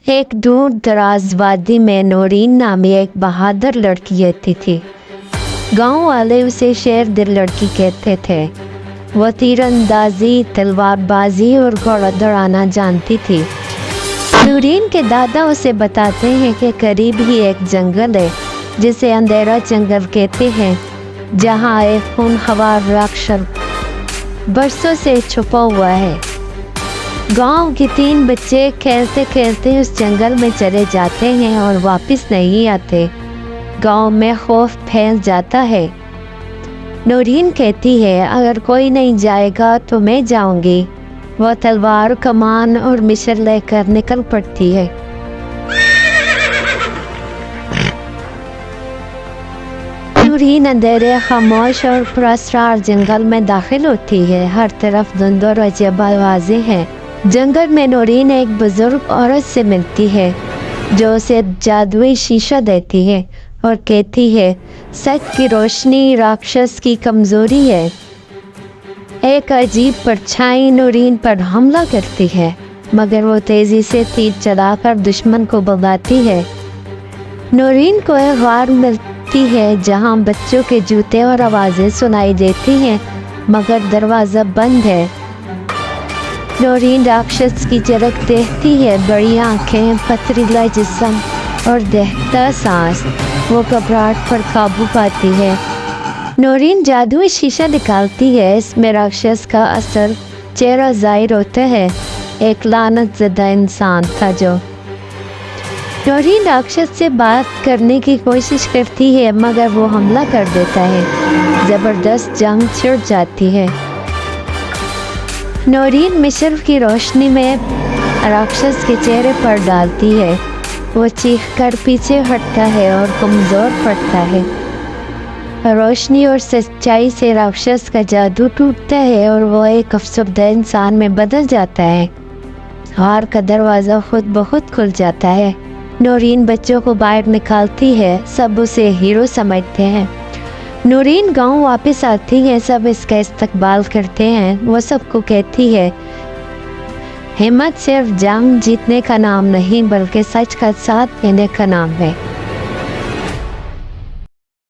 एक दूर दराज वादी में नूरीन नामी एक बहादुर लड़की रहती थी। गांव वाले उसे शेर दिल लड़की कहते थे। वो तीरंदाजी, तलवारबाजी और घोड़ा दौड़ाना जानती थी। नूरीन के दादा उसे बताते हैं कि करीब ही एक जंगल है जिसे अंधेरा जंगल कहते हैं, जहाँ एक खूनख्वार राक्षस बरसों से छुपा हुआ है। गांव के 3 बच्चे खेलते खेलते उस जंगल में चले जाते हैं और वापस नहीं आते। गांव में खौफ फैल जाता है। नूरीन कहती है, अगर कोई नहीं जाएगा तो मैं जाऊंगी। वो तलवार, कमान और मिशर लेकर निकल पड़ती है। नूरीन अंधेरे, खामोश और पुरस्कार जंगल में दाखिल होती है। हर तरफ धुंध और अजब आवाजें हैं। जंगल में नूरीन एक बुजुर्ग औरत से मिलती है जो उसे जादुई शीशा देती है और कहती है, सच की रोशनी राक्षस की कमजोरी है। एक अजीब परछाई नूरीन पर हमला करती है, मगर वो तेजी से तीर चलाकर दुश्मन को भगाती है। नूरीन को एक गार मिलती है जहां बच्चों के जूते और आवाजें सुनाई देती हैं, मगर दरवाज़ा बंद है। नूरीन राक्षस की झलक देखती है, बड़ी आंखें, पथरीला जिस्म और दहकता सांस। वो घबराहट पर काबू पाती है। नूरीन जादुई शीशा निकालती है। इसमें राक्षस का असल चेहरा जाहिर होता है। एक लानतज़दा इंसान था जो। नूरीन राक्षस से बात करने की कोशिश करती है, मगर वो हमला कर देता है। ज़बरदस्त जंग छिड़ जाती है। नूरीन मिस्र की रोशनी में राक्षस के चेहरे पर डालती है। वो चीखकर पीछे हटता है और कमज़ोर पड़ता है। रोशनी और सच्चाई से राक्षस का जादू टूटता है और वो एक अफसरदा इंसान में बदल जाता है। हार का दरवाज़ा खुद ब खुद खुल जाता है। नूरीन बच्चों को बाहर निकालती है। सब उसे हीरो समझते हैं। नूरीन गांव वापस आती है। सब इसका इस्तकबाल करते हैं। वो सबको कहती है, हिम्मत सिर्फ जंग जीतने का नाम नहीं, बल्कि सच का साथ देने का नाम है।